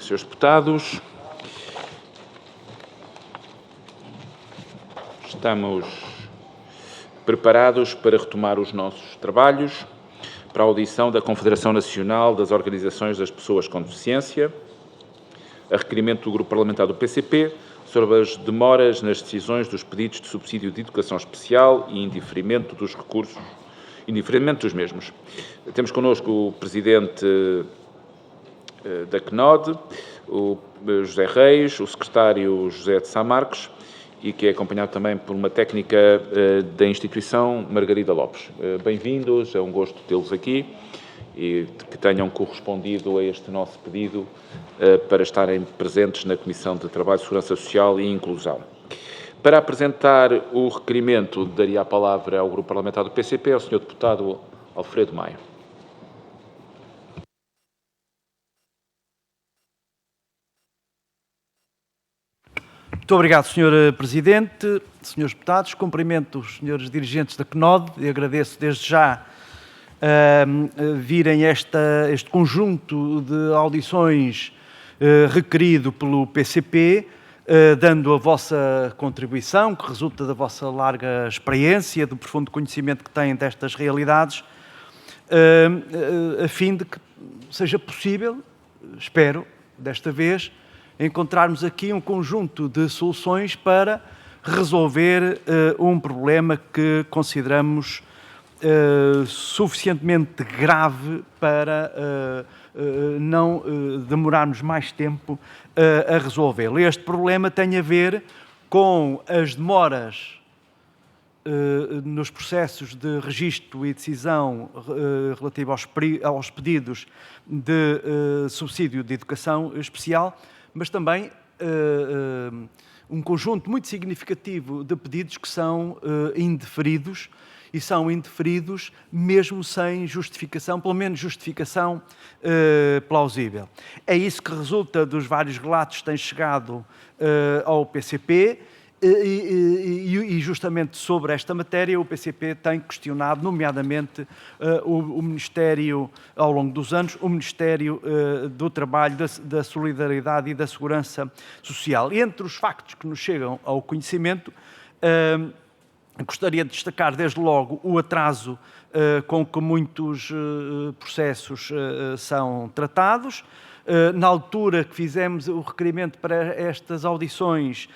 Senhores deputados, estamos preparados para retomar os nossos trabalhos para a audição da Confederação Nacional das Organizações das Pessoas com Deficiência, a requerimento do Grupo Parlamentar do PCP sobre as demoras nas decisões dos pedidos de subsídio de educação especial e indeferimento dos recursos, indeferimento dos mesmos. Temos connosco o Presidente da CNOD, o José Reis, o Secretário José de Sá Marcos e que é acompanhado também por uma técnica da instituição, Margarida Lopes. Bem-vindos, é um gosto tê-los aqui e que tenham correspondido a este nosso pedido para estarem presentes na Comissão de Trabalho, Segurança Social e Inclusão. Para apresentar o requerimento, daria a palavra ao Grupo Parlamentar do PCP, ao Sr. Deputado Alfredo Maio. Muito obrigado, Sr. Presidente, Srs. Deputados. Cumprimento os Srs. Dirigentes da CNOD e agradeço desde já virem este conjunto de audições requerido pelo PCP, dando a vossa contribuição, que resulta da vossa larga experiência, do profundo conhecimento que têm destas realidades, a fim de que seja possível, espero, desta vez, encontrarmos aqui um conjunto de soluções para resolver um problema que consideramos suficientemente grave para não demorarmos mais tempo a resolvê-lo. Este problema tem a ver com as demoras nos processos de registro e decisão relativo aos pedidos de subsídio de educação especial, mas também um conjunto muito significativo de pedidos que são indeferidos, e são indeferidos mesmo sem justificação, pelo menos justificação plausível. É isso que resulta dos vários relatos que têm chegado ao PCP, e justamente sobre esta matéria o PCP tem questionado, nomeadamente, o Ministério, ao longo dos anos, o Ministério do Trabalho, da Solidariedade e da Segurança Social. E entre os factos que nos chegam ao conhecimento, gostaria de destacar, desde logo, o atraso com que muitos processos são tratados. Na altura que fizemos o requerimento para estas audições,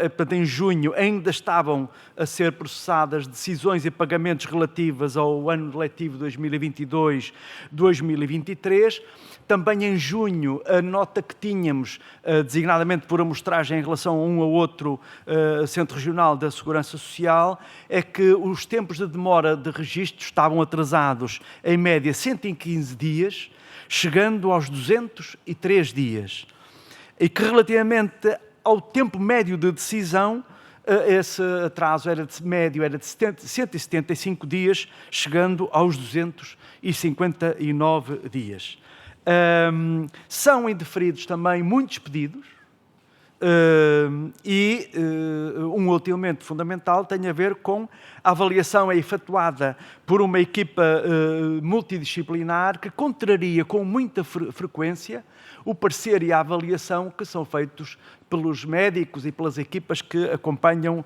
portanto, em junho, ainda estavam a ser processadas decisões e pagamentos relativas ao ano letivo 2022-2023. Também em junho, a nota que tínhamos, designadamente por amostragem em relação a um ou outro Centro Regional da Segurança Social, é que os tempos de demora de registro estavam atrasados, em média, 115 dias, chegando aos 203 dias. E que, relativamente ao tempo médio de decisão, esse atraso médio era de 175 dias, chegando aos 259 dias. São indeferidos também muitos pedidos, e um outro elemento fundamental tem a ver com a avaliação efetuada por uma equipa multidisciplinar que contraria com muita frequência o parecer e a avaliação que são feitos pelos médicos e pelas equipas que acompanham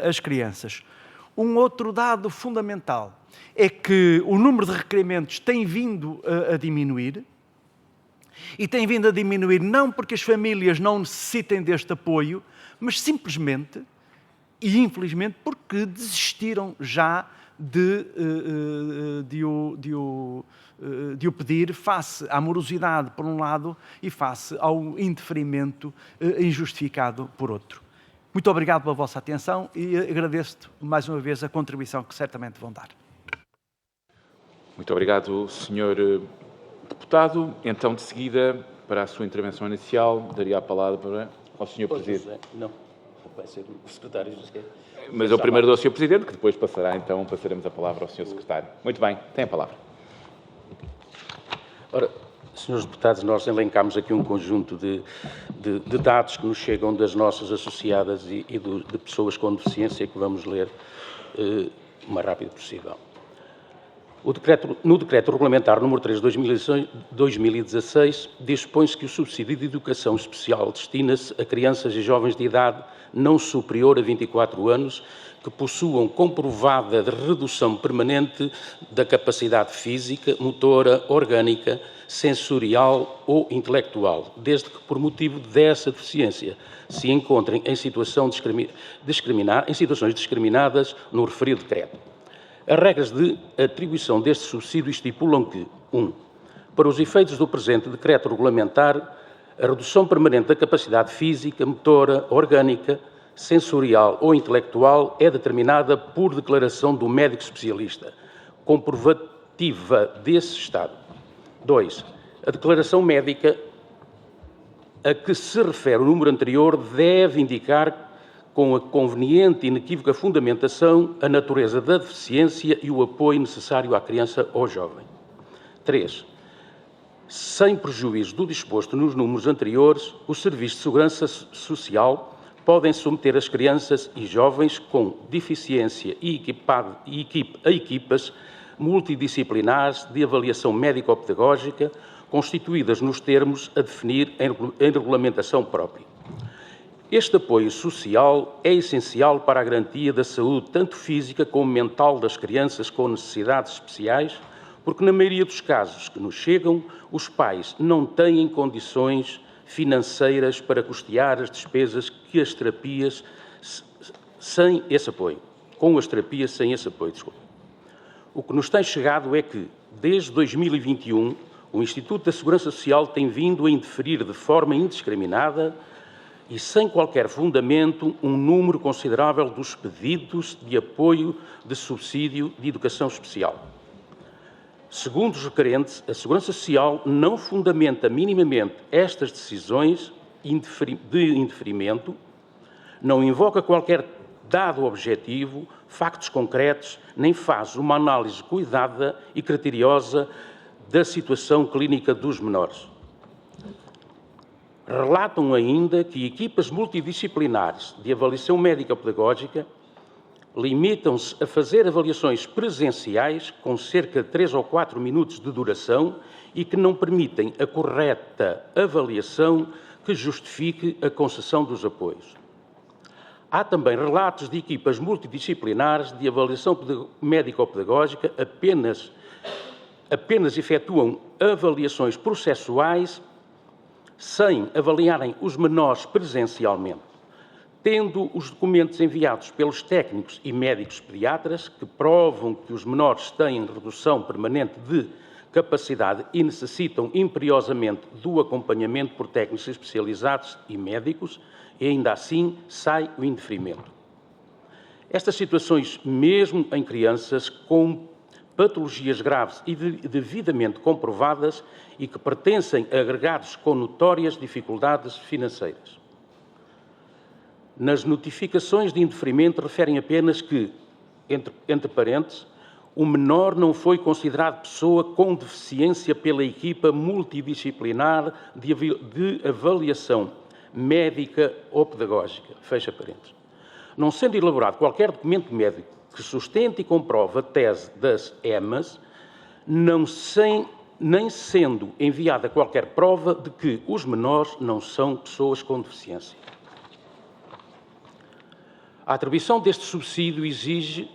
as crianças. Um outro dado fundamental é que o número de requerimentos tem vindo a diminuir, e tem vindo a diminuir não porque as famílias não necessitem deste apoio, mas simplesmente e infelizmente porque desistiram já de o pedir face à morosidade por um lado e face ao indeferimento injustificado por outro. Muito obrigado pela vossa atenção e agradeço mais uma vez a contribuição que certamente vão dar. Muito obrigado, Sr. Deputado. Então, de seguida, para a sua intervenção inicial, daria a palavra ao Sr. Presidente. Não, vai ser o Secretário. Mas eu primeiro dou ao Sr. Presidente, que depois passaremos a palavra ao Sr. Secretário. Muito bem, tem a palavra. Ora, Srs. Deputados, nós elencámos aqui um conjunto de dados que nos chegam das nossas associadas e de pessoas com deficiência que vamos ler o mais rápido possível. No Decreto Regulamentar nº 3 de 2016, dispõe-se que o subsídio de educação especial destina-se a crianças e jovens de idade não superior a 24 anos que possuam comprovada redução permanente da capacidade física, motora, orgânica, sensorial ou intelectual, desde que, por motivo dessa deficiência, se encontrem em situações discriminadas no referido decreto. As regras de atribuição deste subsídio estipulam que, 1. Para os efeitos do presente decreto regulamentar, a redução permanente da capacidade física, motora, orgânica, sensorial ou intelectual é determinada por declaração do médico especialista, comprovativa desse estado. 2. A declaração médica a que se refere o número anterior deve indicar com a conveniente e inequívoca fundamentação a natureza da deficiência e o apoio necessário à criança ou jovem. 3. Sem prejuízo do disposto nos números anteriores, os serviços de segurança social podem submeter as crianças e jovens com deficiência a equipas multidisciplinares de avaliação médico-pedagógica constituídas nos termos a definir em regulamentação própria. Este apoio social é essencial para a garantia da saúde tanto física como mental das crianças com necessidades especiais, porque na maioria dos casos que nos chegam, os pais não têm condições financeiras para custear as despesas que as terapias sem esse apoio. O que nos tem chegado é que, desde 2021, o Instituto da Segurança Social tem vindo a indeferir de forma indiscriminada e sem qualquer fundamento um número considerável dos pedidos de apoio de subsídio de educação especial. Segundo os requerentes, a Segurança Social não fundamenta minimamente estas decisões de indeferimento, não invoca qualquer dado objetivo, factos concretos, nem faz uma análise cuidada e criteriosa da situação clínica dos menores. Relatam ainda que equipas multidisciplinares de avaliação médico-pedagógica limitam-se a fazer avaliações presenciais com cerca de 3 ou 4 minutos de duração e que não permitem a correta avaliação que justifique a concessão dos apoios. Há também relatos de equipas multidisciplinares de avaliação médico-pedagógica apenas efetuam avaliações processuais sem avaliarem os menores presencialmente, tendo os documentos enviados pelos técnicos e médicos pediatras que provam que os menores têm redução permanente de capacidade e necessitam imperiosamente do acompanhamento por técnicos especializados e médicos, e ainda assim sai o indeferimento. Estas situações, mesmo em crianças com patologias graves e devidamente comprovadas e que pertencem a agregados com notórias dificuldades financeiras. Nas notificações de indeferimento referem apenas que, entre parênteses, o menor não foi considerado pessoa com deficiência pela equipa multidisciplinar de avaliação médica ou pedagógica, fecha parênteses. Não sendo elaborado qualquer documento médico que sustente e comprove a tese das EMAs, nem sendo enviada qualquer prova de que os menores não são pessoas com deficiência. A atribuição deste subsídio exige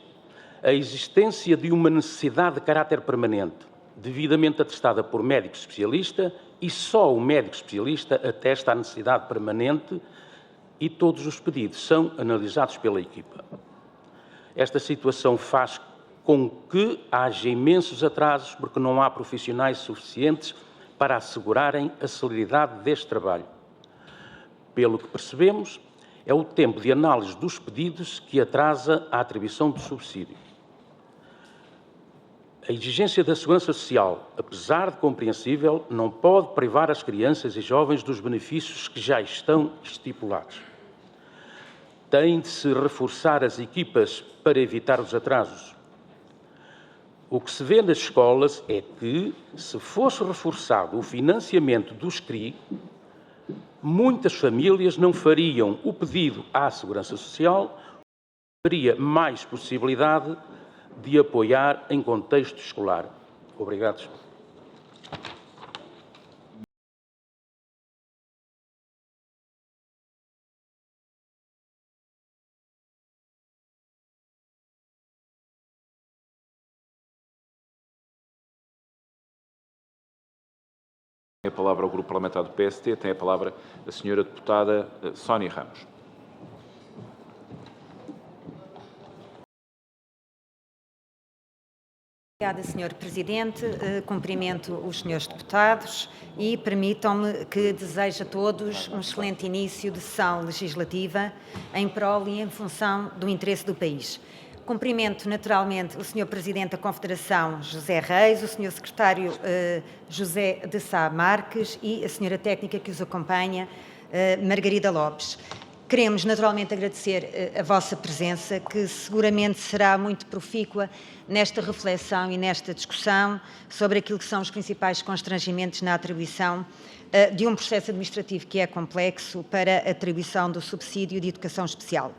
a existência de uma necessidade de caráter permanente, devidamente atestada por médico especialista, e só o médico especialista atesta a necessidade permanente e todos os pedidos são analisados pela equipa. Esta situação faz com que haja imensos atrasos porque não há profissionais suficientes para assegurarem a celeridade deste trabalho. Pelo que percebemos, é o tempo de análise dos pedidos que atrasa a atribuição do subsídio. A exigência da Segurança Social, apesar de compreensível, não pode privar as crianças e jovens dos benefícios que já estão estipulados. Tem de se reforçar as equipas para evitar os atrasos. O que se vê nas escolas é que, se fosse reforçado o financiamento dos CRI, muitas famílias não fariam o pedido à Segurança Social, teria mais possibilidade de apoiar em contexto escolar. Obrigado, Sr. Tem a palavra o Grupo Parlamentar do PST, tem a palavra a senhora deputada Sónia Ramos. Obrigada, Sr. Presidente. Cumprimento os senhores deputados e permitam-me que deseje a todos um excelente início de sessão legislativa em prol e em função do interesse do país. Cumprimento naturalmente o Sr. Presidente da Confederação, José Reis, o Sr. Secretário José de Sá Marques e a Sra. Técnica que os acompanha, Margarida Lopes. Queremos naturalmente agradecer a vossa presença, que seguramente será muito profícua nesta reflexão e nesta discussão sobre aquilo que são os principais constrangimentos na atribuição de um processo administrativo que é complexo para a atribuição do subsídio de educação especial.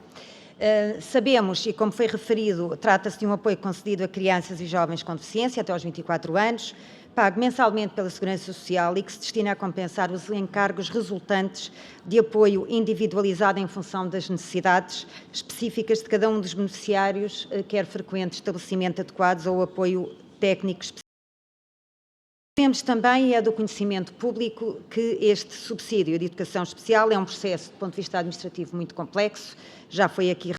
Sabemos, e como foi referido, trata-se de um apoio concedido a crianças e jovens com deficiência até aos 24 anos, pago mensalmente pela Segurança Social e que se destina a compensar os encargos resultantes de apoio individualizado em função das necessidades específicas de cada um dos beneficiários, quer frequente estabelecimentos adequados ou apoio técnico específico. Sabemos também, e é do conhecimento público, que este subsídio de educação especial é um processo, do ponto de vista administrativo, muito complexo, já foi aqui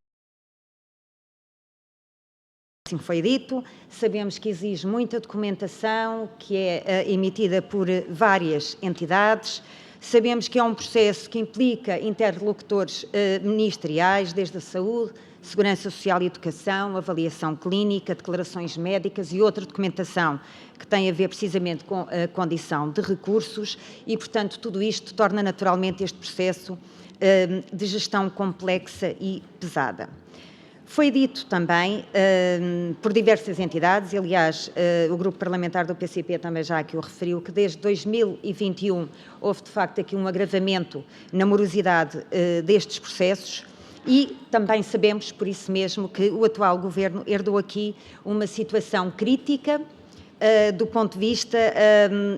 assim foi dito. Sabemos que exige muita documentação, que é emitida por várias entidades. Sabemos que é um processo que implica interlocutores ministeriais, desde a saúde, segurança social e educação, avaliação clínica, declarações médicas e outra documentação que tem a ver precisamente com a condição de recursos e, portanto, tudo isto torna naturalmente este processo de gestão complexa e pesada. Foi dito também por diversas entidades, e, aliás, o Grupo Parlamentar do PCP também já aqui o referiu, que desde 2021 houve, de facto, aqui um agravamento na morosidade destes processos e também sabemos, por isso mesmo, que o atual Governo herdou aqui uma situação crítica do ponto de vista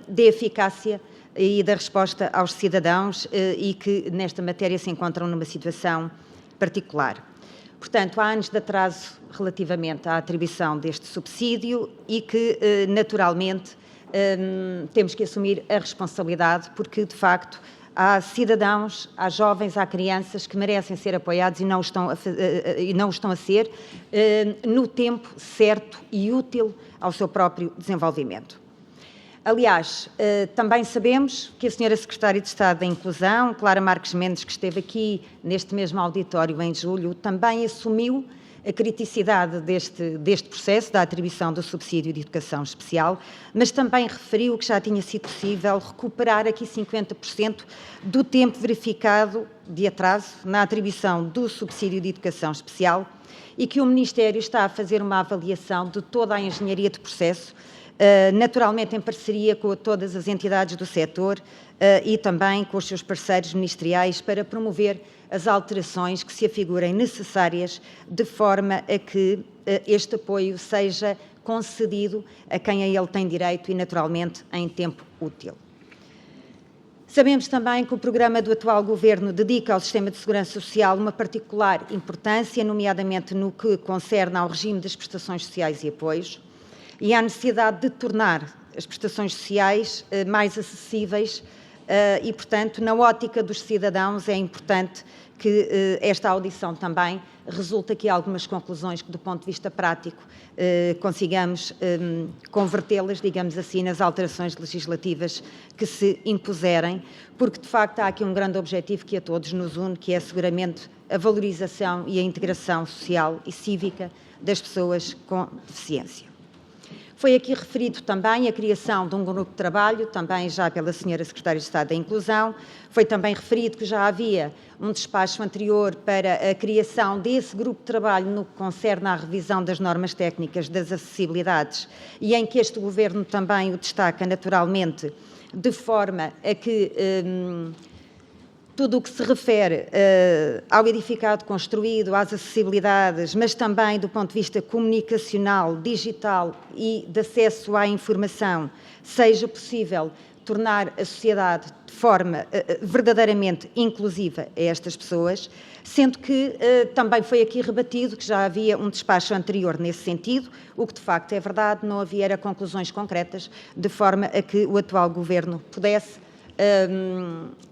da eficácia e da resposta aos cidadãos e que, nesta matéria, se encontram numa situação particular. Portanto, há anos de atraso relativamente à atribuição deste subsídio e que, naturalmente, temos que assumir a responsabilidade porque, de facto, há cidadãos, há jovens, há crianças que merecem ser apoiados e não estão a ser no tempo certo e útil ao seu próprio desenvolvimento. Aliás, também sabemos que a Sra. Secretária de Estado da Inclusão, Clara Marques Mendes, que esteve aqui neste mesmo auditório em julho, também assumiu a criticidade deste processo da atribuição do subsídio de educação especial, mas também referiu que já tinha sido possível recuperar aqui 50% do tempo verificado de atraso na atribuição do subsídio de educação especial e que o Ministério está a fazer uma avaliação de toda a engenharia de processo, naturalmente em parceria com todas as entidades do setor e também com os seus parceiros ministeriais para promover as alterações que se afigurem necessárias de forma a que este apoio seja concedido a quem a ele tem direito e, naturalmente, em tempo útil. Sabemos também que o programa do atual Governo dedica ao sistema de segurança social uma particular importância, nomeadamente no que concerne ao regime das prestações sociais e apoios, e há necessidade de tornar as prestações sociais mais acessíveis e, portanto, na ótica dos cidadãos é importante que esta audição também resulte aqui algumas conclusões que, do ponto de vista prático, consigamos convertê-las, digamos assim, nas alterações legislativas que se impuserem, porque, de facto, há aqui um grande objetivo que a todos nos une, que é seguramente a valorização e a integração social e cívica das pessoas com deficiência. Foi aqui referido também a criação de um grupo de trabalho, também já pela Sra. Secretária de Estado da Inclusão. Foi também referido que já havia um despacho anterior para a criação desse grupo de trabalho no que concerne à revisão das normas técnicas das acessibilidades e em que este Governo também o destaca naturalmente, de forma a que tudo o que se refere ao edificado construído, às acessibilidades, mas também do ponto de vista comunicacional, digital e de acesso à informação, seja possível tornar a sociedade de forma verdadeiramente inclusiva a estas pessoas, sendo que também foi aqui rebatido que já havia um despacho anterior nesse sentido, o que de facto é verdade, não havia conclusões concretas, de forma a que o atual Governo pudesse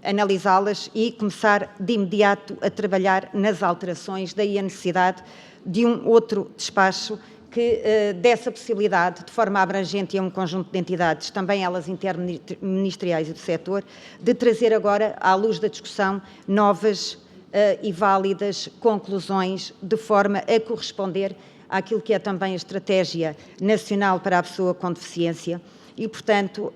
analisá-las e começar de imediato a trabalhar nas alterações, daí a necessidade de um outro despacho que desse a possibilidade, de forma abrangente e a um conjunto de entidades, também elas interministeriais e do setor, de trazer agora, à luz da discussão, novas e válidas conclusões, de forma a corresponder àquilo que é também a Estratégia Nacional para a Pessoa com Deficiência. E, portanto,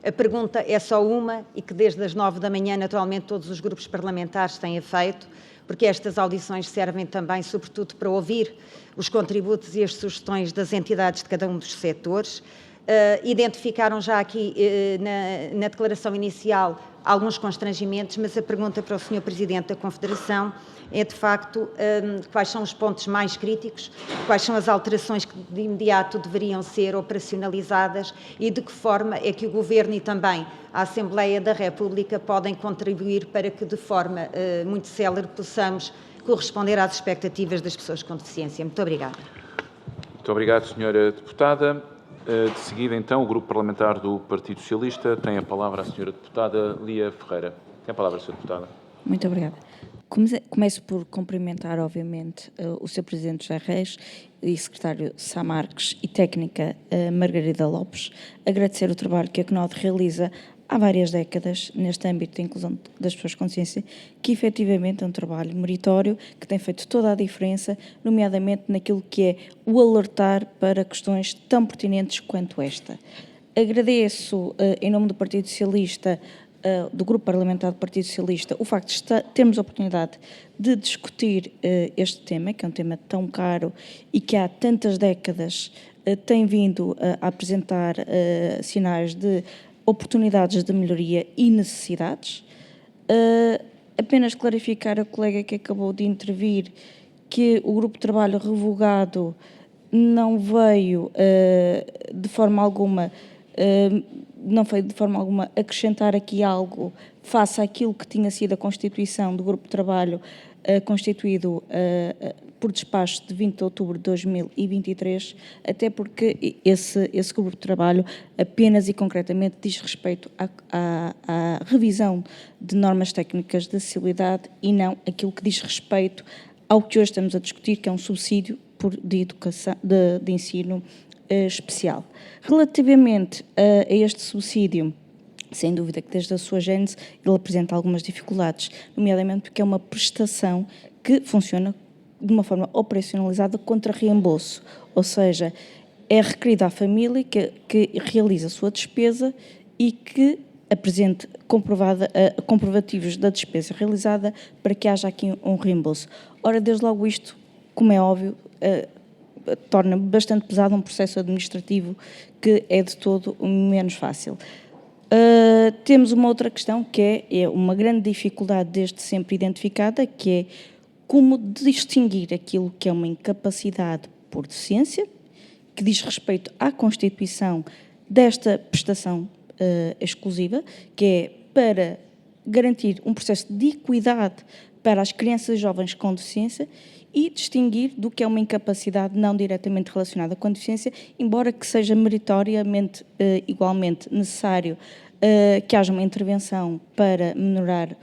a pergunta é só uma e que desde as 9 da manhã, naturalmente, todos os grupos parlamentares têm feito, porque estas audições servem também, sobretudo, para ouvir os contributos e as sugestões das entidades de cada um dos setores. Identificaram já aqui, na declaração inicial, alguns constrangimentos, mas a pergunta para o Sr. Presidente da Confederação é, de facto, quais são os pontos mais críticos, quais são as alterações que de imediato deveriam ser operacionalizadas e de que forma é que o Governo e também a Assembleia da República podem contribuir para que, de forma muito célere, possamos corresponder às expectativas das pessoas com deficiência. Muito obrigada. Muito obrigado, Sra. Deputada. De seguida, então, o Grupo Parlamentar do Partido Socialista tem a palavra a Sra. Deputada Lia Ferreira. Tem a palavra, Sra. Deputada. Muito obrigada. Começo por cumprimentar, obviamente, o Sr. Presidente José Reis e Secretário Sá Marques e técnica Margarida Lopes. Agradecer o trabalho que a CNOD realiza há várias décadas neste âmbito da inclusão das pessoas com deficiência, que efetivamente é um trabalho meritório, que tem feito toda a diferença, nomeadamente naquilo que é o alertar para questões tão pertinentes quanto esta. Agradeço, em nome do Partido Socialista, do Grupo Parlamentar do Partido Socialista, o facto de termos a oportunidade de discutir este tema, que é um tema tão caro e que há tantas décadas tem vindo a apresentar sinais de oportunidades de melhoria e necessidades. Apenas clarificar a colega que acabou de intervir que o grupo de trabalho revogado não veio de forma alguma acrescentar aqui algo face àquilo que tinha sido a constituição do grupo de trabalho constituído por despacho de 20 de outubro de 2023, até porque esse grupo de trabalho apenas e concretamente diz respeito à revisão de normas técnicas de acessibilidade e não aquilo que diz respeito ao que hoje estamos a discutir, que é um subsídio de educação, de ensino especial. Relativamente a este subsídio, sem dúvida que desde a sua gênese ele apresenta algumas dificuldades, nomeadamente porque é uma prestação que funciona de uma forma operacionalizada contra reembolso, ou seja, é requerido à família que realiza a sua despesa e que apresente comprovativos da despesa realizada para que haja aqui um reembolso. Ora, desde logo isto, como é óbvio, torna bastante pesado um processo administrativo que é de todo menos fácil. Temos uma outra questão que é uma grande dificuldade desde sempre identificada, que é como distinguir aquilo que é uma incapacidade por deficiência, que diz respeito à constituição desta prestação exclusiva, que é para garantir um processo de equidade para as crianças e jovens com deficiência, e distinguir do que é uma incapacidade não diretamente relacionada com a deficiência, embora que seja meritoriamente igualmente necessário que haja uma intervenção para minorar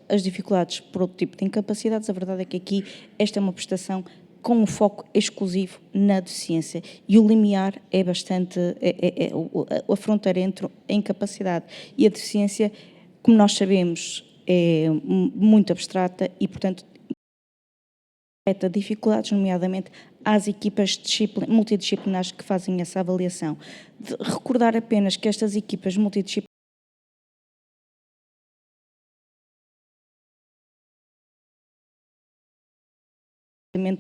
as dificuldades por outro tipo de incapacidades. A verdade é que aqui esta é uma prestação com um foco exclusivo na deficiência e o limiar é bastante, a fronteira entre a incapacidade e a deficiência, como nós sabemos, é muito abstrata e, portanto, dificuldades, nomeadamente às equipas multidisciplinares que fazem essa avaliação. Recordar apenas que estas equipas multidisciplinares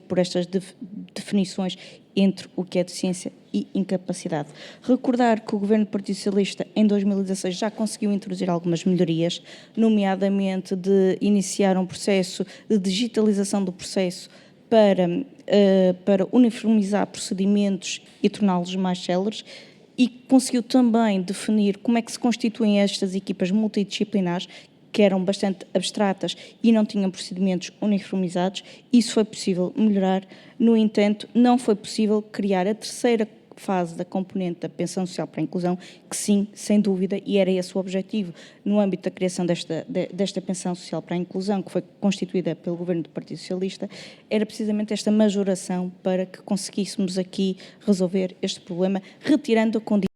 por estas definições entre o que é deficiência e incapacidade. Recordar que o Governo do Partido Socialista, em 2016, já conseguiu introduzir algumas melhorias, nomeadamente de iniciar um processo de digitalização do processo para uniformizar procedimentos e torná-los mais céleres, e conseguiu também definir como é que se constituem estas equipas multidisciplinares, que eram bastante abstratas e não tinham procedimentos uniformizados. Isso foi possível melhorar. No entanto, não foi possível criar a terceira fase da componente da pensão social para a inclusão, que sim, sem dúvida, e era esse o objetivo, no âmbito da criação desta pensão social para a inclusão, que foi constituída pelo Governo do Partido Socialista, era precisamente esta majoração para que conseguíssemos aqui resolver este problema, retirando a condição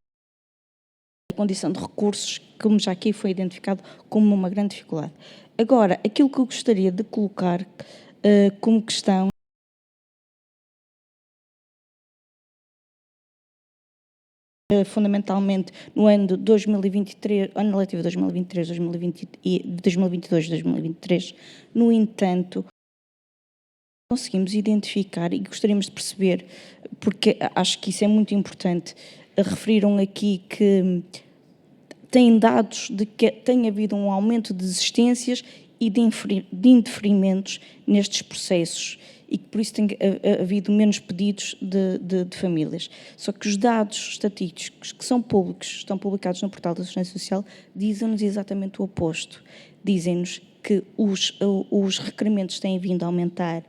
de recursos, como já aqui foi identificado como uma grande dificuldade. Agora, aquilo que eu gostaria de colocar como questão fundamentalmente no ano de 2023, ano letivo 2023, 2022, 2023, no entanto, conseguimos identificar e gostaríamos de perceber, porque acho que isso é muito importante, referiram aqui que têm dados de que tem havido um aumento de desistências e de indeferimentos nestes processos e que por isso tem havido menos pedidos de famílias. Só que os dados estatísticos que são públicos, estão publicados no portal da Segurança Social, dizem-nos exatamente o oposto. Dizem-nos que os requerimentos têm vindo a aumentar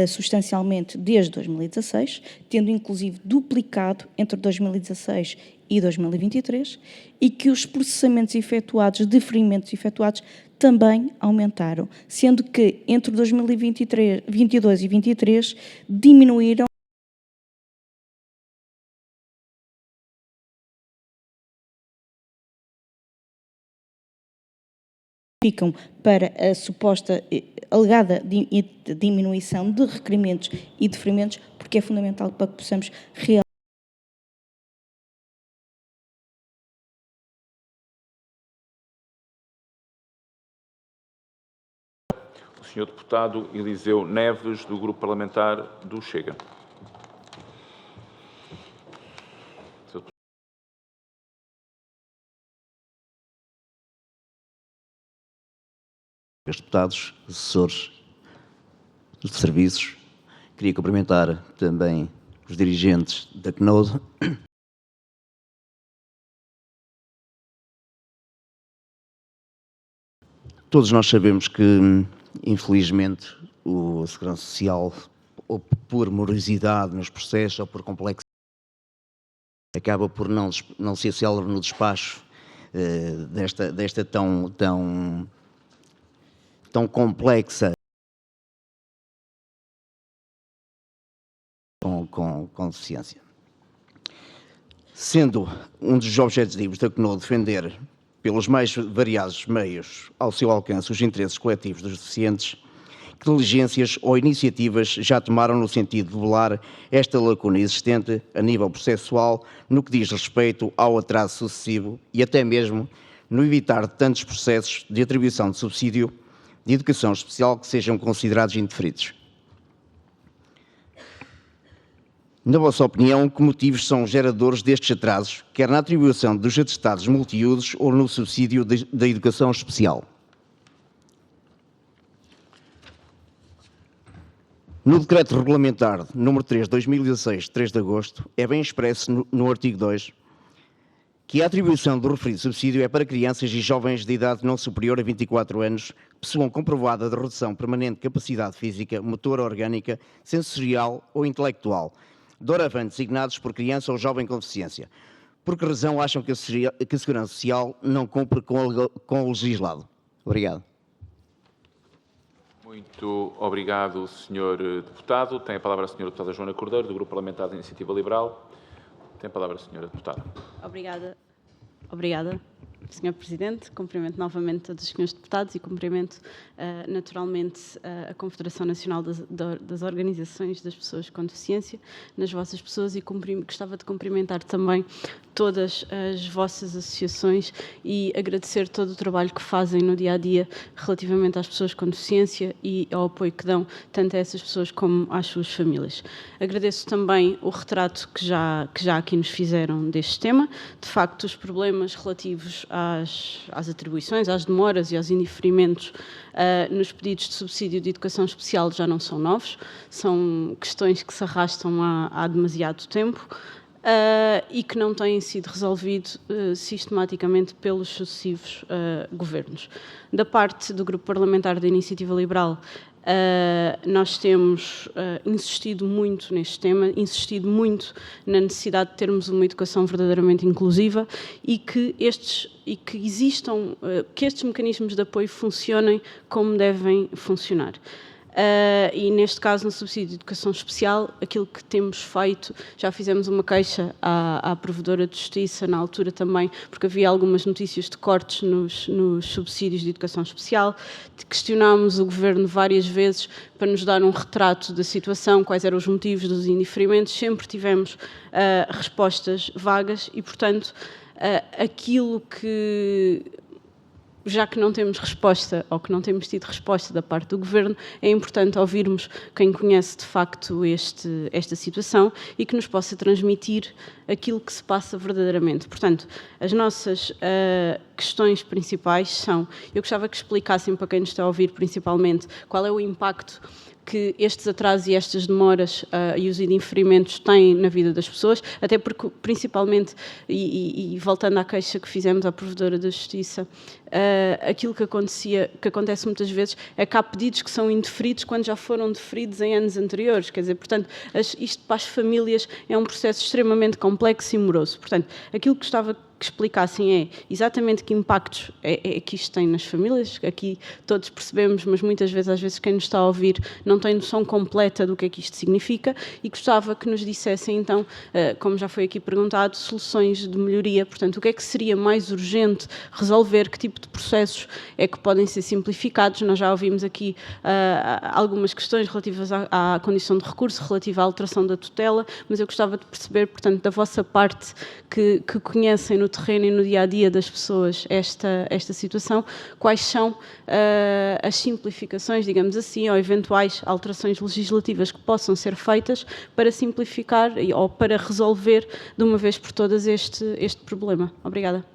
substancialmente desde 2016, tendo inclusive duplicado entre 2016 e 2023, e que os processamentos efetuados, deferimentos efetuados, também aumentaram, sendo que entre 2022 e 2023 diminuíram para a suposta alegada diminuição de requerimentos e deferimentos, porque é fundamental para que possamos realmente o Sr. Deputado Eliseu Neves, do Grupo Parlamentar do Chega. Senhores deputados, assessores de serviços, queria cumprimentar também os dirigentes da CNOD. Todos nós sabemos que, infelizmente, a Segurança Social, ou por morosidade nos processos, ou por complexidade, acaba por não ser célebre no despacho desta tão complexa com deficiência. Sendo um dos objetivos da CNOD defender, pelos mais variados meios ao seu alcance, os interesses coletivos dos deficientes, que diligências ou iniciativas já tomaram no sentido de velar esta lacuna existente a nível processual no que diz respeito ao atraso sucessivo e até mesmo no evitar de tantos processos de atribuição de subsídio de educação especial que sejam considerados indeferidos? Na vossa opinião, que motivos são geradores destes atrasos, quer na atribuição dos atestados multiusos ou no subsídio da educação especial? No Decreto Regulamentar número 3 de 2016, 3 de agosto, é bem expresso no artigo 2 que a atribuição do referido subsídio é para crianças e jovens de idade não superior a 24 anos que possuam comprovada de redução permanente de capacidade física, motora, orgânica, sensorial ou intelectual, doravante designados por criança ou jovem com deficiência. Por que razão acham que a Segurança Social não cumpre com o legislado? Obrigado. Muito obrigado, Sr. Deputado. Tem a palavra a Sra. Deputada Joana Cordeiro, do Grupo Parlamentar da Iniciativa Liberal. Tem a palavra a Sra. Deputada. Obrigada. Sr. Presidente, cumprimento novamente todos os senhores deputados e cumprimento naturalmente a Confederação Nacional das Organizações das Pessoas com Deficiência, nas vossas pessoas, e gostava de cumprimentar também todas as vossas associações e agradecer todo o trabalho que fazem no dia-a-dia relativamente às pessoas com deficiência e ao apoio que dão tanto a essas pessoas como às suas famílias. Agradeço também o retrato que já aqui nos fizeram deste tema. De facto, os problemas relativos às atribuições, às demoras e aos indiferimentos nos pedidos de subsídio de educação especial já não são novos, são questões que se arrastam há demasiado tempo e que não têm sido resolvidos sistematicamente pelos sucessivos governos. Da parte do Grupo Parlamentar da Iniciativa Liberal, nós temos insistido muito neste tema, insistido muito na necessidade de termos uma educação verdadeiramente inclusiva e que estes mecanismos de apoio funcionem como devem funcionar. E neste caso, no subsídio de educação especial, aquilo que temos feito, já fizemos uma queixa à Provedora de Justiça na altura também, porque havia algumas notícias de cortes nos subsídios de educação especial, questionámos o Governo várias vezes para nos dar um retrato da situação, quais eram os motivos dos indiferimentos, sempre tivemos respostas vagas e, portanto, aquilo que... Já que não temos resposta, ou que não temos tido resposta da parte do Governo, é importante ouvirmos quem conhece de facto esta situação e que nos possa transmitir aquilo que se passa verdadeiramente. Portanto, as nossas questões principais são, eu gostava que explicassem para quem nos está a ouvir principalmente, qual é o impacto que estes atrasos e estas demoras e os indiferimentos têm na vida das pessoas, até porque, principalmente, e voltando à queixa que fizemos à Provedora da Justiça, aquilo que acontece muitas vezes é que há pedidos que são indeferidos quando já foram deferidos em anos anteriores, quer dizer, portanto, isto para as famílias é um processo extremamente complexo e moroso. Portanto, aquilo que gostava que explicassem é exatamente que impactos é que isto tem nas famílias. Aqui todos percebemos, mas muitas vezes, às vezes, quem nos está a ouvir não tem noção completa do que é que isto significa, e gostava que nos dissessem, então, como já foi aqui perguntado, soluções de melhoria. Portanto, o que é que seria mais urgente resolver, que tipo de processos é que podem ser simplificados. Nós já ouvimos aqui algumas questões relativas à condição de recurso, relativa à alteração da tutela, mas eu gostava de perceber, portanto, da vossa parte, que conhecem no terreno e no dia-a-dia das pessoas esta situação, quais são as simplificações, digamos assim, ou eventuais alterações legislativas que possam ser feitas para simplificar ou para resolver de uma vez por todas este problema. Obrigada.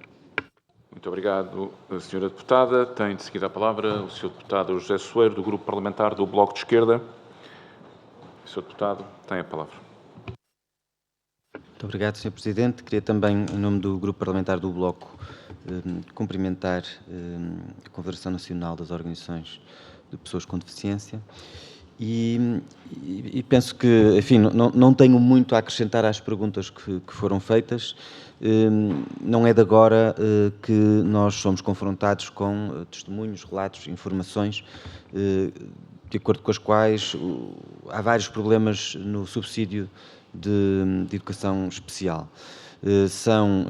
Muito obrigado, Sra. Deputada. Tem de seguida a palavra o Sr. Deputado José Soeiro, do Grupo Parlamentar do Bloco de Esquerda. Sr. Deputado, tem a palavra. Muito obrigado, Sr. Presidente. Queria também, em nome do Grupo Parlamentar do Bloco, cumprimentar a Confederação Nacional das Organizações de Pessoas com Deficiência e penso que, enfim, não tenho muito a acrescentar às perguntas que foram feitas. Não é de agora que nós somos confrontados com testemunhos, relatos, informações de acordo com as quais há vários problemas no subsídio de educação especial. São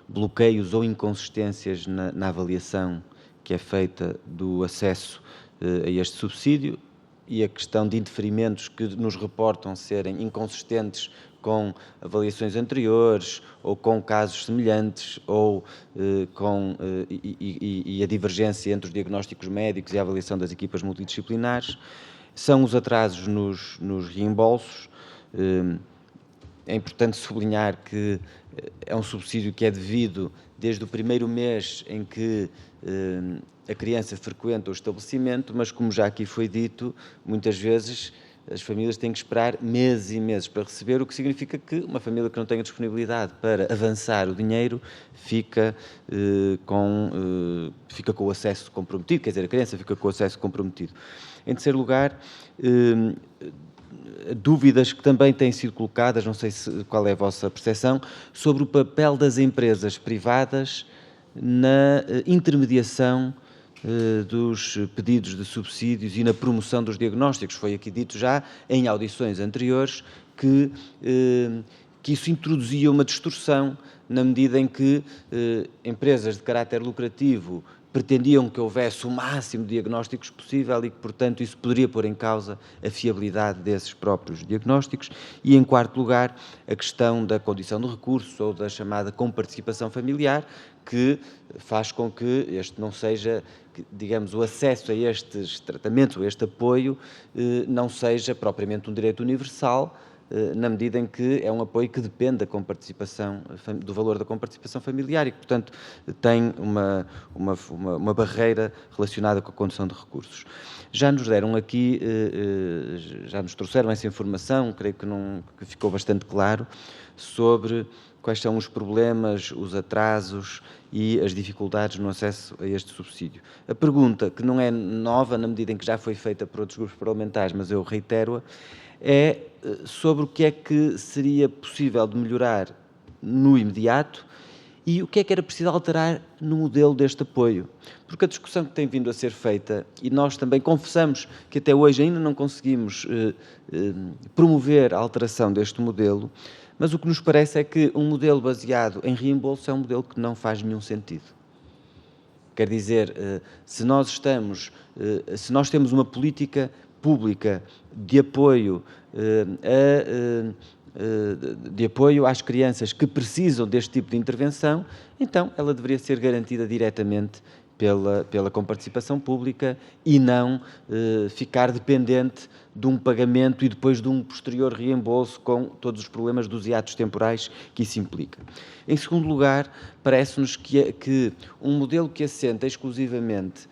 bloqueios ou inconsistências na avaliação que é feita do acesso a este subsídio e a questão de indeferimentos que nos reportam serem inconsistentes com avaliações anteriores ou com casos semelhantes ou e a divergência entre os diagnósticos médicos e a avaliação das equipas multidisciplinares. São os atrasos nos reembolsos. É importante sublinhar que é um subsídio que é devido desde o primeiro mês em que a criança frequenta o estabelecimento, mas como já aqui foi dito, muitas vezes as famílias têm que esperar meses e meses para receber, o que significa que uma família que não tenha disponibilidade para avançar o dinheiro fica com o acesso comprometido, quer dizer, a criança fica com o acesso comprometido. Em terceiro lugar, dúvidas que também têm sido colocadas, não sei qual é a vossa percepção, sobre o papel das empresas privadas na intermediação dos pedidos de subsídios e na promoção dos diagnósticos. Foi aqui dito já em audições anteriores que que isso introduzia uma distorção na medida em que empresas de caráter lucrativo pretendiam que houvesse o máximo de diagnósticos possível e que, portanto, isso poderia pôr em causa a fiabilidade desses próprios diagnósticos. E, em quarto lugar, a questão da condição de recurso ou da chamada comparticipação familiar, que faz com que este não seja, digamos, o acesso a estes tratamentos, a este apoio, não seja propriamente um direito universal, na medida em que é um apoio que depende da comparticipação, do valor da comparticipação familiar e que, portanto, tem uma barreira relacionada com a condição de recursos. Já nos deram aqui, já nos trouxeram essa informação, creio que ficou bastante claro, sobre quais são os problemas, os atrasos e as dificuldades no acesso a este subsídio. A pergunta, que não é nova na medida em que já foi feita por outros grupos parlamentares, mas eu reitero-a, é sobre o que é que seria possível de melhorar no imediato e o que é que era preciso alterar no modelo deste apoio. Porque a discussão que tem vindo a ser feita, e nós também confessamos que até hoje ainda não conseguimos promover a alteração deste modelo, mas o que nos parece é que um modelo baseado em reembolso é um modelo que não faz nenhum sentido. Quer dizer, se nós temos uma política pública de apoio às crianças que precisam deste tipo de intervenção, então ela deveria ser garantida diretamente pela comparticipação pública e não ficar dependente de um pagamento e depois de um posterior reembolso com todos os problemas dos hiatos temporais que isso implica. Em segundo lugar, parece-nos que um modelo que assenta exclusivamente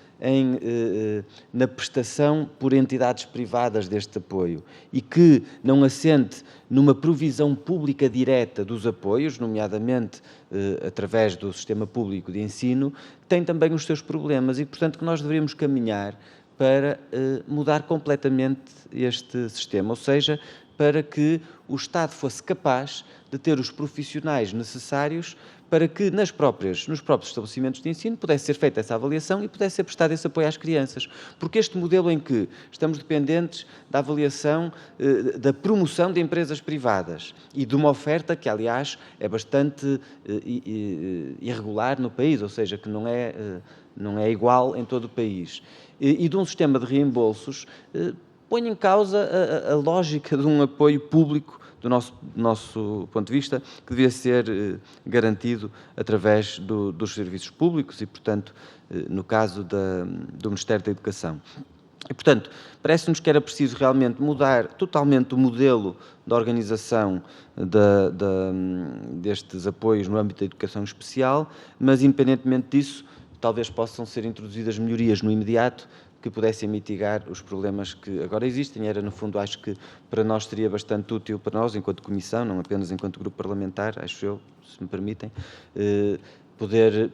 na prestação por entidades privadas deste apoio e que não assente numa provisão pública direta dos apoios, nomeadamente através do sistema público de ensino, tem também os seus problemas e, portanto, que nós deveríamos caminhar para mudar completamente este sistema, ou seja, para que o Estado fosse capaz de ter os profissionais necessários para que nos próprios estabelecimentos de ensino pudesse ser feita essa avaliação e pudesse ser prestado esse apoio às crianças. Porque este modelo em que estamos dependentes da avaliação, da promoção de empresas privadas e de uma oferta que, aliás, é bastante irregular no país, ou seja, que não é igual em todo o país, e de um sistema de reembolsos, põe em causa a lógica de um apoio público do nosso ponto de vista, que devia ser garantido através dos serviços públicos e, portanto, no caso do Ministério da Educação. E, portanto, parece-nos que era preciso realmente mudar totalmente o modelo de organização destes apoios no âmbito da educação especial, mas, independentemente disso, talvez possam ser introduzidas melhorias no imediato que pudessem mitigar os problemas que agora existem. Era, no fundo, acho que para nós seria bastante útil, para nós, enquanto Comissão, não apenas enquanto Grupo Parlamentar, acho eu, se me permitem,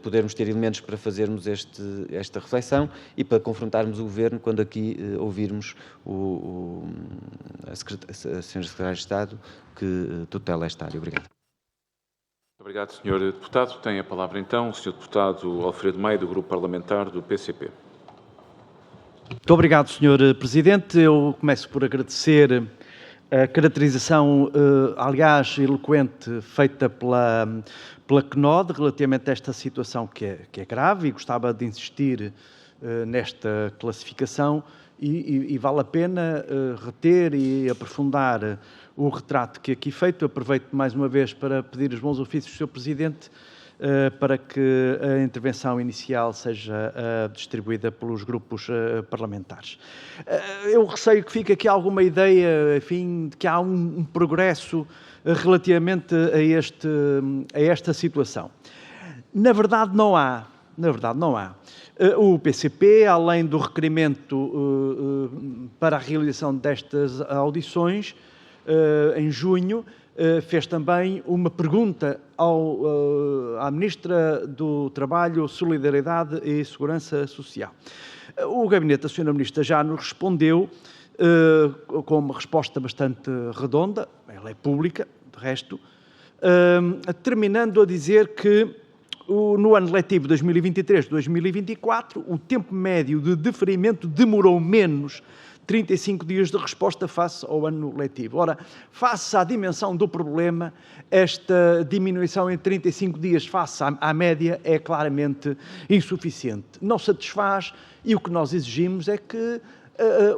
podermos ter elementos para fazermos esta reflexão e para confrontarmos o Governo quando aqui ouvirmos a Sra. Secretária de Estado que tutela esta área. Obrigado. Obrigado, Sr. Deputado. Tem a palavra, então, o Sr. Deputado Alfredo Maia, do Grupo Parlamentar do PCP. Muito obrigado, Sr. Presidente. Eu começo por agradecer a caracterização, aliás, eloquente, feita pela CNOD relativamente a esta situação que é grave e gostava de insistir nesta classificação e vale a pena reter e aprofundar o retrato que aqui feito. Aproveito mais uma vez para pedir os bons ofícios do Sr. Presidente para que a intervenção inicial seja distribuída pelos grupos parlamentares. Eu receio que fique aqui alguma ideia, enfim, de que há um progresso relativamente a esta situação. Na verdade, não há. O PCP, além do requerimento para a realização destas audições, em junho, fez também uma pergunta à Ministra do Trabalho, Solidariedade e Segurança Social. O gabinete da Sra. Ministra já nos respondeu com uma resposta bastante redonda, ela é pública, de resto, terminando a dizer que no ano letivo 2023-2024, o tempo médio de deferimento demorou menos 35 dias de resposta face ao ano letivo. Ora, face à dimensão do problema, esta diminuição em 35 dias face à média é claramente insuficiente. Não satisfaz e o que nós exigimos é que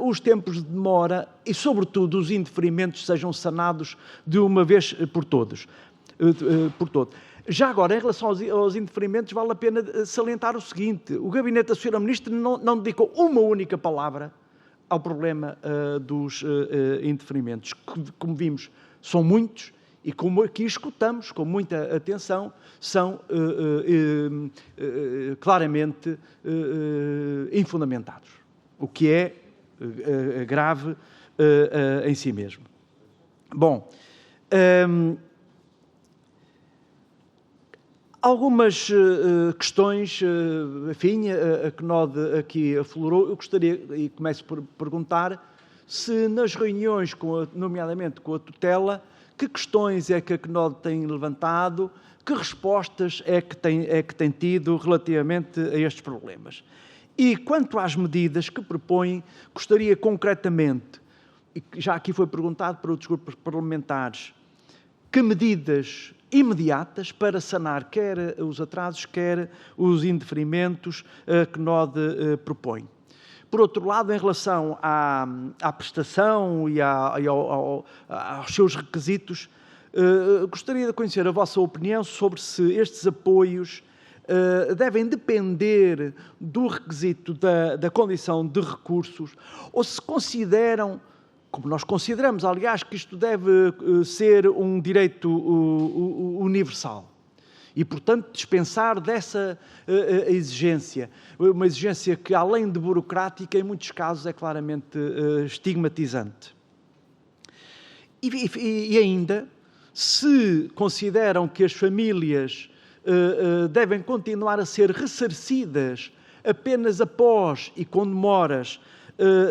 os tempos de demora e, sobretudo, os indeferimentos sejam sanados de uma vez por todos. Já agora, em relação aos indeferimentos, vale a pena salientar o seguinte: o Gabinete da Sra. Ministra não dedicou uma única palavra ao problema dos indeferimentos. Como vimos, são muitos e, como aqui escutamos com muita atenção, são claramente infundamentados, o que é grave em si mesmo. Bom, algumas questões, enfim, a CNOD aqui aflorou. Eu gostaria, e começo por perguntar, se nas reuniões, nomeadamente com a tutela, que questões é que a CNOD tem levantado, que respostas é que tem tido relativamente a estes problemas. E quanto às medidas que propõem, gostaria concretamente, e já aqui foi perguntado para outros grupos parlamentares, que medidas imediatas para sanar quer os atrasos, quer os indeferimentos que CNOD propõe. Por outro lado, em relação à prestação e aos seus requisitos, gostaria de conhecer a vossa opinião sobre se estes apoios devem depender do requisito da condição de recursos ou se consideram, como nós consideramos, aliás, que isto deve ser um direito universal e, portanto, dispensar dessa exigência, uma exigência que, além de burocrática, em muitos casos é claramente estigmatizante. E ainda, se consideram que as famílias devem continuar a ser ressarcidas apenas após e com demoras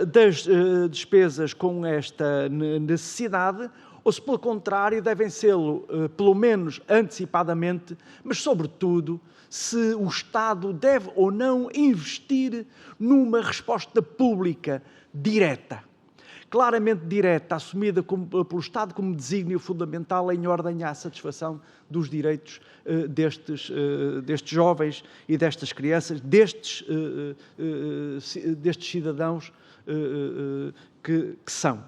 das despesas com esta necessidade, ou se, pelo contrário, devem sê-lo, pelo menos antecipadamente, mas, sobretudo, se o Estado deve ou não investir numa resposta pública direta, claramente direta, assumida pelo Estado como desígnio fundamental em ordem à satisfação dos direitos destes jovens e destas crianças, destes cidadãos que são.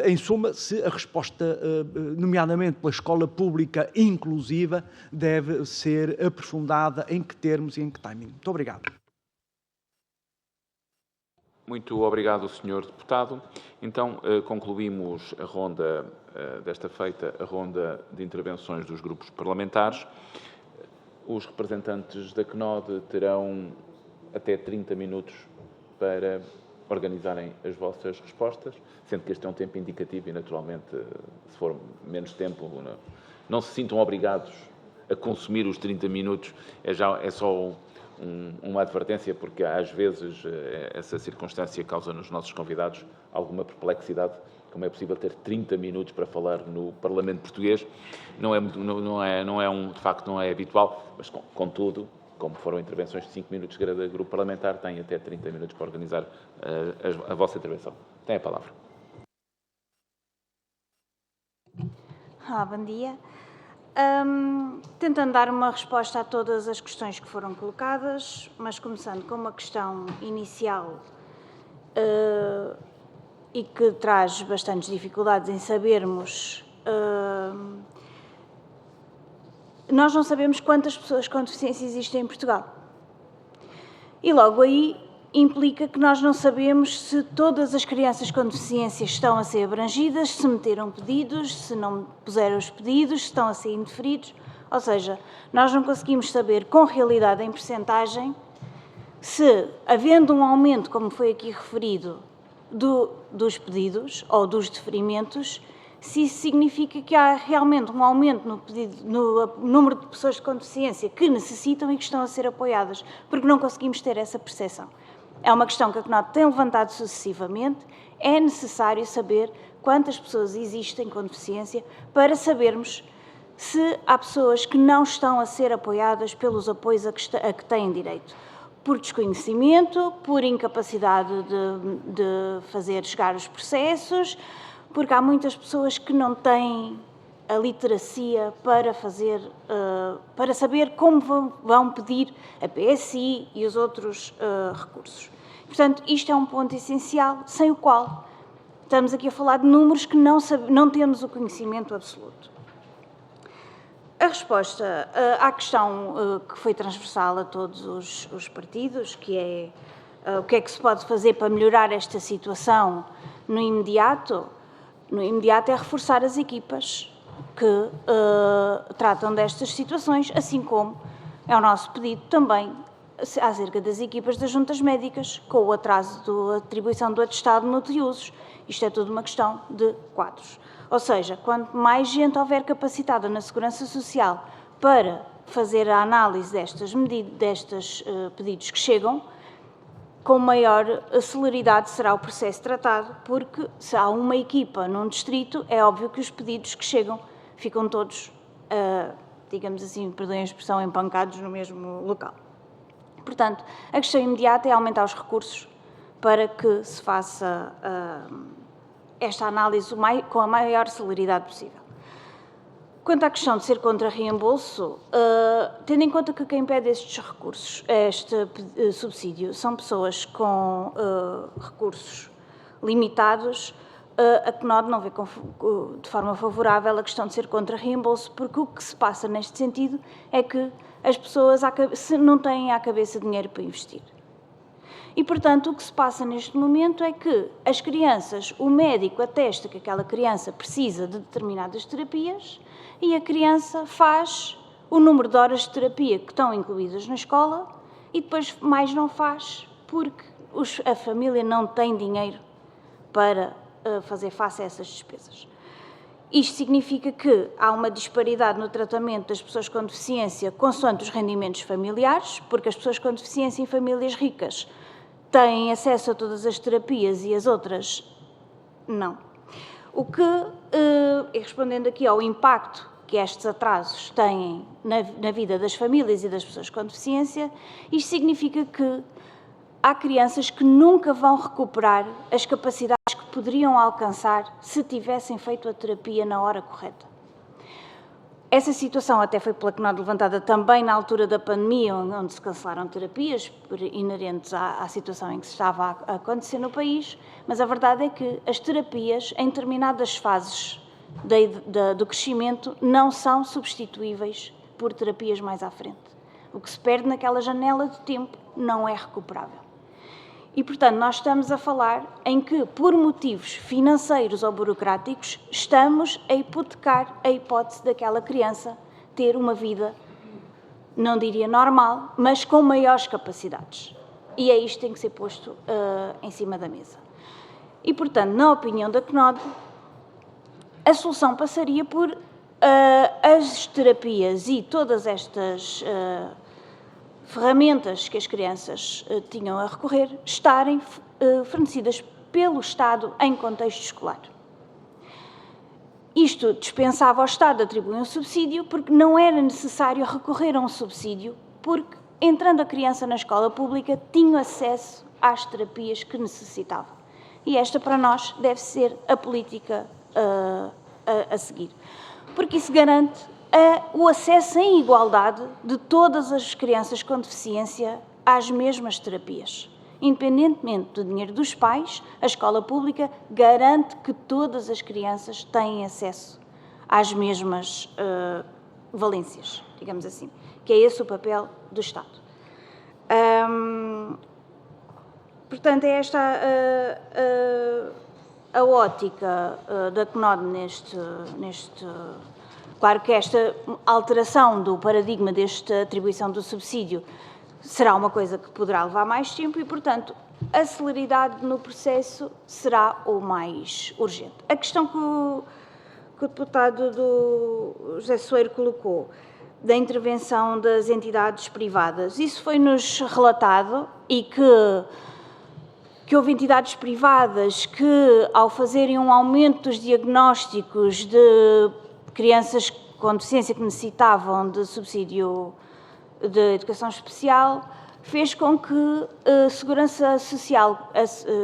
Em suma, se a resposta, nomeadamente pela escola pública inclusiva, deve ser aprofundada, em que termos e em que timing. Muito obrigado. Muito obrigado, Sr. Deputado. Então, concluímos a ronda, desta feita, a ronda de intervenções dos grupos parlamentares. Os representantes da CNOD terão até 30 minutos para organizarem as vossas respostas, sendo que este é um tempo indicativo e, naturalmente, se for menos tempo, não se sintam obrigados a consumir os 30 minutos, é só uma advertência, porque às vezes essa circunstância causa nos nossos convidados alguma perplexidade. Como é possível ter 30 minutos para falar no Parlamento Português? De facto, não é habitual, mas contudo, como foram intervenções de 5 minutos de cada grupo parlamentar, tem até 30 minutos para organizar a vossa intervenção. Tem a palavra. Bom dia. Tentando dar uma resposta a todas as questões que foram colocadas, mas começando com uma questão inicial e que traz bastantes dificuldades em sabermos. Nós não sabemos quantas pessoas com deficiência existem em Portugal. E logo aí implica que nós não sabemos se todas as crianças com deficiência estão a ser abrangidas, se meteram pedidos, se não puseram os pedidos, se estão a ser indeferidos. Ou seja, nós não conseguimos saber com realidade em percentagem se, havendo um aumento, como foi aqui referido, dos pedidos ou dos deferimentos, se isso significa que há realmente um aumento no número de pessoas com deficiência que necessitam e que estão a ser apoiadas, porque não conseguimos ter essa percepção. É uma questão que a CNOD tem levantado sucessivamente. É necessário saber quantas pessoas existem com deficiência para sabermos se há pessoas que não estão a ser apoiadas pelos apoios a que têm direito. por desconhecimento, por incapacidade de fazer chegar os processos, porque há muitas pessoas que não têm a literacia para para saber como vão pedir a PSI e os outros recursos. Portanto, isto é um ponto essencial, sem o qual estamos aqui a falar de números que não temos o conhecimento absoluto. A resposta à questão que foi transversal a todos os partidos, que é o que é que se pode fazer para melhorar esta situação no imediato é reforçar as equipas que tratam destas situações, assim como é o nosso pedido também acerca das equipas das juntas médicas, com o atraso da atribuição do atestado multiusos. Isto é tudo uma questão de quadros. Ou seja, quanto mais gente houver capacitada na Segurança Social para fazer a análise destes pedidos que chegam, com maior celeridade será o processo tratado, porque se há uma equipa num distrito, é óbvio que os pedidos que chegam ficam todos, digamos assim, perdoem a expressão, empancados no mesmo local. Portanto, a questão imediata é aumentar os recursos para que se faça esta análise com a maior celeridade possível. Quanto à questão de ser contra reembolso, tendo em conta que quem pede estes recursos, este subsídio, são pessoas com recursos limitados, a CNOD não vê de forma favorável a questão de ser contra reembolso, porque o que se passa neste sentido é que as pessoas não têm à cabeça dinheiro para investir. E, portanto, o que se passa neste momento é que as crianças, o médico atesta que aquela criança precisa de determinadas terapias e a criança faz o número de horas de terapia que estão incluídas na escola e depois mais não faz porque a família não tem dinheiro para fazer face a essas despesas. Isto significa que há uma disparidade no tratamento das pessoas com deficiência consoante os rendimentos familiares, porque as pessoas com deficiência em famílias ricas têm acesso a todas as terapias e as outras não. O que, respondendo aqui ao impacto que estes atrasos têm na vida das famílias e das pessoas com deficiência, isto significa que há crianças que nunca vão recuperar as capacidades que poderiam alcançar se tivessem feito a terapia na hora correta. Essa situação até foi pela CNOD levantada também na altura da pandemia, onde se cancelaram terapias inerentes à situação em que se estava a acontecer no país, mas a verdade é que as terapias, em determinadas fases do crescimento, não são substituíveis por terapias mais à frente. O que se perde naquela janela de tempo não é recuperável. E, portanto, nós estamos a falar em que, por motivos financeiros ou burocráticos, estamos a hipotecar a hipótese daquela criança ter uma vida, não diria normal, mas com maiores capacidades. E é isto que tem que ser posto em cima da mesa. E, portanto, na opinião da CNOD, a solução passaria por as terapias e todas estas ferramentas que as crianças tinham a recorrer estarem fornecidas pelo Estado em contexto escolar. Isto dispensava ao Estado atribuir um subsídio porque não era necessário recorrer a um subsídio, porque, entrando a criança na escola pública, tinha acesso às terapias que necessitava. E esta, para nós, deve ser a política a seguir. Porque isso garante o acesso em igualdade de todas as crianças com deficiência às mesmas terapias. Independentemente do dinheiro dos pais, a escola pública garante que todas as crianças têm acesso às mesmas valências, digamos assim, que é esse o papel do Estado. Portanto, é esta a ótica da CNOD neste. Claro que esta alteração do paradigma desta atribuição do subsídio será uma coisa que poderá levar mais tempo e, portanto, a celeridade no processo será o mais urgente. A questão que o deputado do José Soeiro colocou, da intervenção das entidades privadas, isso foi-nos relatado e que houve entidades privadas que, ao fazerem um aumento dos diagnósticos de crianças com deficiência que necessitavam de subsídio de educação especial, fez com que Segurança Social,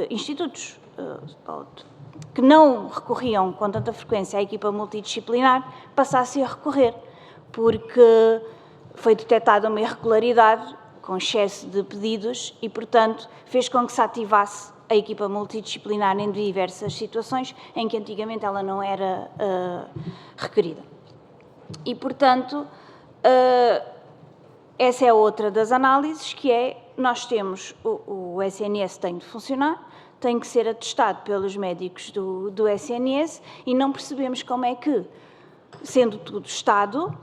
institutos que não recorriam com tanta frequência à equipa multidisciplinar, passassem a recorrer, porque foi detectada uma irregularidade com excesso de pedidos e, portanto, fez com que se ativasse a equipa multidisciplinar em diversas situações em que antigamente ela não era requerida. E, portanto, essa é outra das análises, que é, nós temos, o SNS tem de funcionar, tem que ser atestado pelos médicos do SNS e não percebemos como é que, sendo tudo Estado,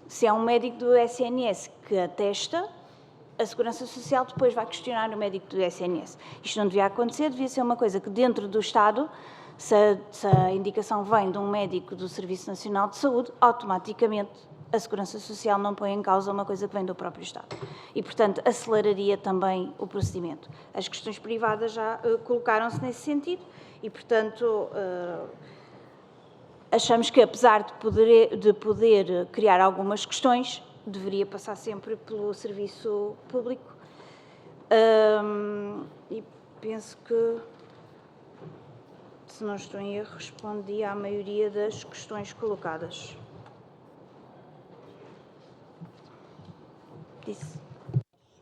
se é um médico do SNS que atesta, a Segurança Social depois vai questionar o médico do SNS. Isto não devia acontecer, devia ser uma coisa que dentro do Estado, se a indicação vem de um médico do Serviço Nacional de Saúde, automaticamente a Segurança Social não põe em causa uma coisa que vem do próprio Estado. E, portanto, aceleraria também o procedimento. As questões privadas já colocaram-se nesse sentido e, portanto, achamos que, apesar de poder criar algumas questões, deveria passar sempre pelo serviço público. E penso que, se não estou em erro, respondi à maioria das questões colocadas. Disse.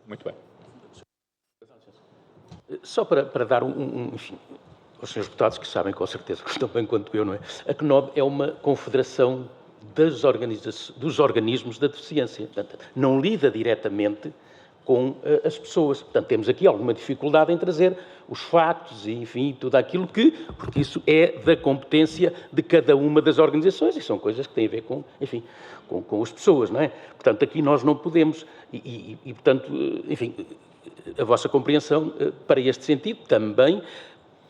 Muito bem. Só para dar enfim, aos senhores deputados, que sabem com certeza, tão bem quanto eu, não é? A CNOB é uma confederação dos organismos da deficiência. Portanto, não lida diretamente com as pessoas. Portanto, temos aqui alguma dificuldade em trazer os factos e, enfim, tudo aquilo porque isso é da competência de cada uma das organizações e são coisas que têm a ver com, enfim, com as pessoas, não é? Portanto, aqui nós não podemos portanto, enfim, a vossa compreensão para este sentido também,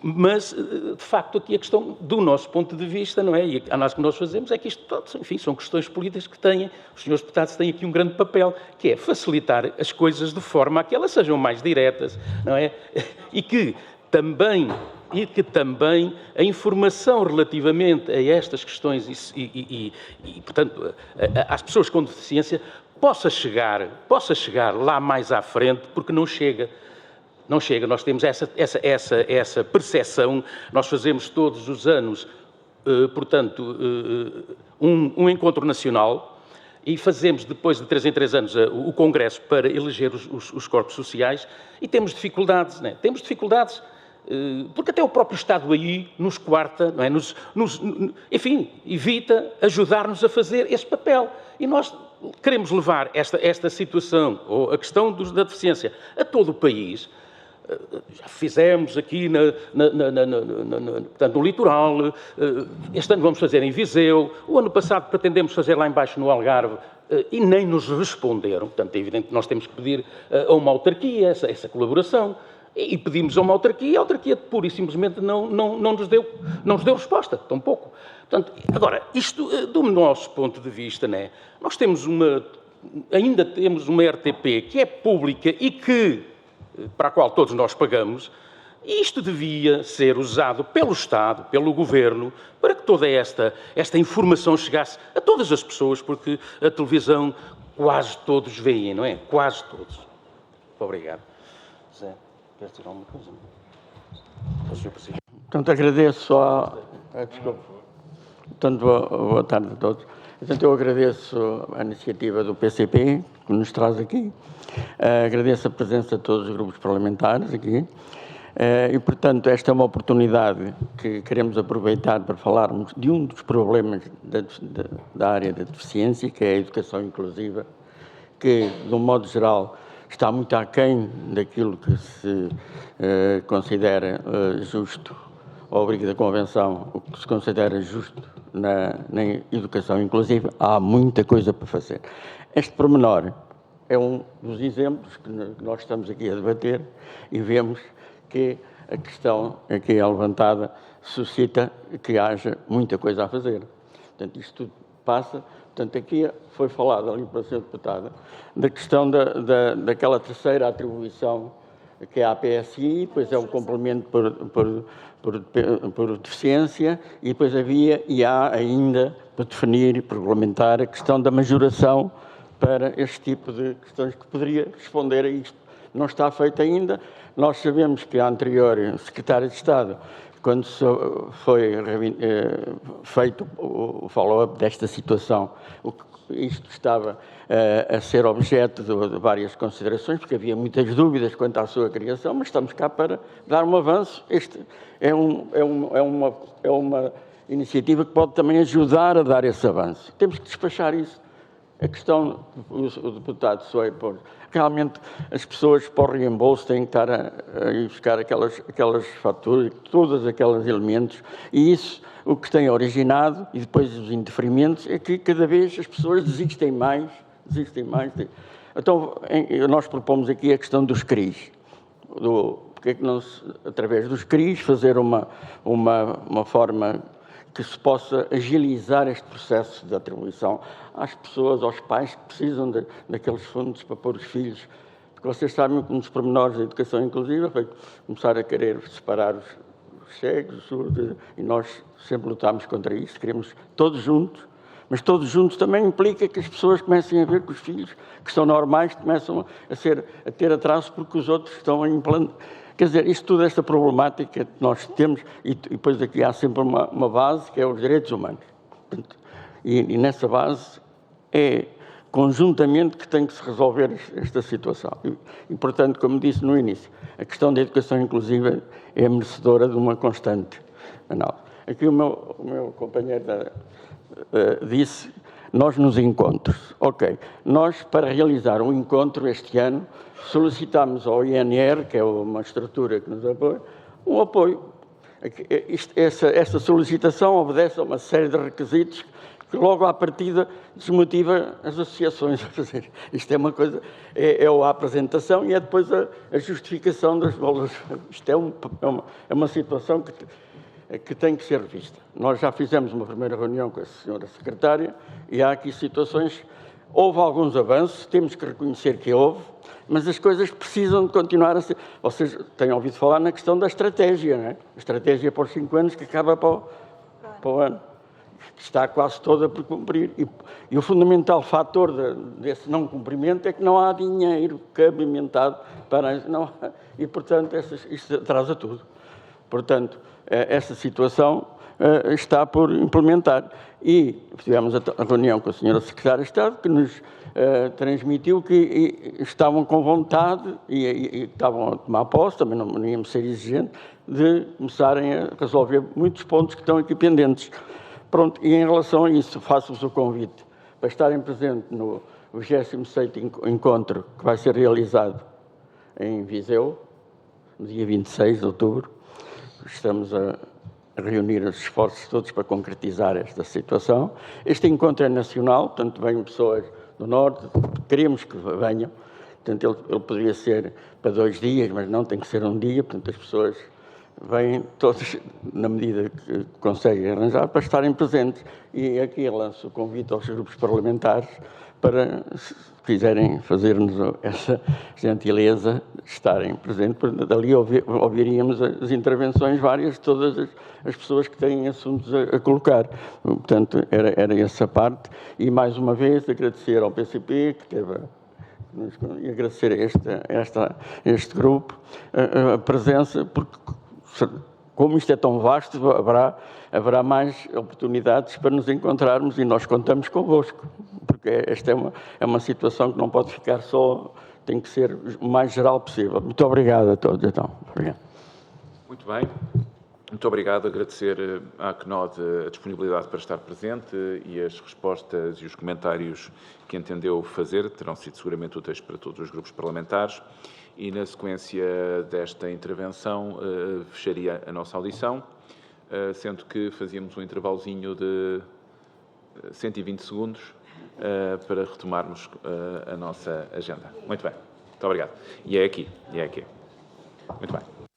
mas, de facto, aqui a questão do nosso ponto de vista, não é? E a análise que nós fazemos é que isto, enfim, são questões políticas que os senhores deputados têm aqui um grande papel, que é facilitar as coisas de forma a que elas sejam mais diretas, não é? E que também a informação relativamente a estas questões e portanto, às pessoas com deficiência possa chegar lá mais à frente, porque não chega. Não chega, nós temos essa percepção, nós fazemos todos os anos, portanto, um encontro nacional e fazemos depois de 3 em 3 anos o congresso para eleger os corpos sociais e temos dificuldades, não é? Temos dificuldades, porque até o próprio Estado aí nos coarta, não é? Enfim, evita ajudar-nos a fazer esse papel. E nós queremos levar esta situação, ou a questão da deficiência, a todo o país. Já fizemos aqui portanto, no litoral, este ano vamos fazer em Viseu, o ano passado pretendemos fazer lá embaixo no Algarve e nem nos responderam. Portanto, é evidente que nós temos que pedir a uma autarquia essa colaboração e pedimos a uma autarquia e a autarquia pura e simplesmente não nos deu resposta, tão pouco. Portanto, agora, isto do nosso ponto de vista, né, nós temos ainda temos uma RTP que é pública e para a qual todos nós pagamos, e isto devia ser usado pelo Estado, pelo Governo, para que toda esta informação chegasse a todas as pessoas, porque a televisão quase todos veem, não é? Quase todos. Muito obrigado. Zé, queres dizer alguma coisa? Portanto, agradeço desculpa. Portanto, boa tarde a todos. Portanto, eu agradeço a iniciativa do PCP, que nos traz aqui. Agradeço a presença de todos os grupos parlamentares aqui. E, portanto, esta é uma oportunidade que queremos aproveitar para falarmos de um dos problemas da área da deficiência, que é a educação inclusiva, que, de um modo geral, está muito aquém daquilo que se considera justo, ao abrigo da Convenção, o que se considera justo na educação inclusiva. Há muita coisa para fazer. Este pormenor é um dos exemplos que nós estamos aqui a debater e vemos que a questão aqui levantada suscita que haja muita coisa a fazer. Portanto, isto tudo passa. Portanto, aqui foi falado ali para a senhora deputada da questão daquela terceira atribuição que é a PSI, depois é o complemento por deficiência e depois havia e há ainda para definir e por regulamentar a questão da majoração para este tipo de questões que poderia responder a isto. não está feito ainda. Nós sabemos que a anterior Secretária de Estado, quando foi feito o follow-up desta situação, isto estava a ser objeto de várias considerações, porque havia muitas dúvidas quanto à sua criação, mas estamos cá para dar um avanço. Este é uma iniciativa que pode também ajudar a dar esse avanço. Temos que despachar isso. A questão, o deputado Soei, realmente as pessoas para o reembolso têm que estar a ir buscar aquelas faturas, todos aqueles elementos, e isso, o que tem originado, e depois os indeferimentos, é que cada vez as pessoas desistem mais. Então, nós propomos aqui a questão dos CRIs. Porque é que não se, através dos CRIs, fazer uma forma que se possa agilizar este processo de atribuição às pessoas, aos pais que precisam daqueles fundos para pôr os filhos. Porque vocês sabem que um dos pormenores da educação inclusiva foi começar a querer separar os cegos, os surdos, e nós sempre lutámos contra isso, queremos todos juntos, mas todos juntos também implica que as pessoas comecem a ver que os filhos, que são normais, começam a ter atraso porque os outros estão a implantar. Quer dizer, isto tudo, esta problemática que nós temos, e depois aqui há sempre uma base, que é os direitos humanos. E nessa base é conjuntamente que tem que se resolver esta situação. E, portanto, como disse no início, a questão da educação inclusiva é merecedora de uma constante análise. Aqui o meu companheiro disse, nós nos encontros. Ok, nós, para realizar um encontro este ano, solicitámos ao INR, que é uma estrutura que nos apoia, um apoio. Essa solicitação obedece a uma série de requisitos que logo à partida desmotiva as associações a fazer. Isto é uma coisa, é a apresentação e é depois a justificação das bolas. Isto é uma situação que tem que ser vista. Nós já fizemos uma primeira reunião com a senhora secretária e há aqui situações, houve alguns avanços, temos que reconhecer que houve, mas as coisas precisam de continuar a ser... Vocês têm ouvido falar na questão da estratégia, não é? A estratégia por 5 anos que acaba para o ano, que está quase toda por cumprir. E o fundamental fator desse não cumprimento é que não há dinheiro cabimentado para... e, portanto, isto atrasa tudo. Portanto, essa situação está por implementar. E tivemos a reunião com a senhora Secretária de Estado, que nos transmitiu que estavam com vontade e estavam a tomar posse, também não íamos ser exigentes, de começarem a resolver muitos pontos que estão aqui pendentes. Pronto, e em relação a isso, faço-vos o convite para estarem presentes no 26º encontro que vai ser realizado em Viseu, no dia 26 de outubro. Estamos a reunir os esforços todos para concretizar esta situação. Este encontro é nacional, portanto, vêm pessoas do Norte, queremos que venham, portanto, ele poderia ser para 2 dias, mas não, tem que ser um dia, portanto, as pessoas vêm todos, na medida que conseguem arranjar, para estarem presentes. E aqui eu lanço o convite aos grupos parlamentares para, se quiserem fazer-nos essa gentileza, estarem presentes. Dali ouviríamos as intervenções várias de todas as pessoas que têm assuntos a colocar. Portanto, era essa parte. E, mais uma vez, agradecer ao PCP, que teve... e agradecer a este grupo a presença, porque, como isto é tão vasto, haverá mais oportunidades para nos encontrarmos e nós contamos convosco, porque esta é uma situação que não pode ficar só, tem que ser o mais geral possível. Muito obrigado a todos, então. Obrigado. Muito bem. Muito obrigado. Agradecer à ACNOD a disponibilidade para estar presente e as respostas e os comentários que entendeu fazer terão sido seguramente úteis para todos os grupos parlamentares. E, na sequência desta intervenção, fecharia a nossa audição, sendo que fazíamos um intervalozinho de 120 segundos para retomarmos a nossa agenda. Muito bem. Muito obrigado. E é aqui. Muito bem.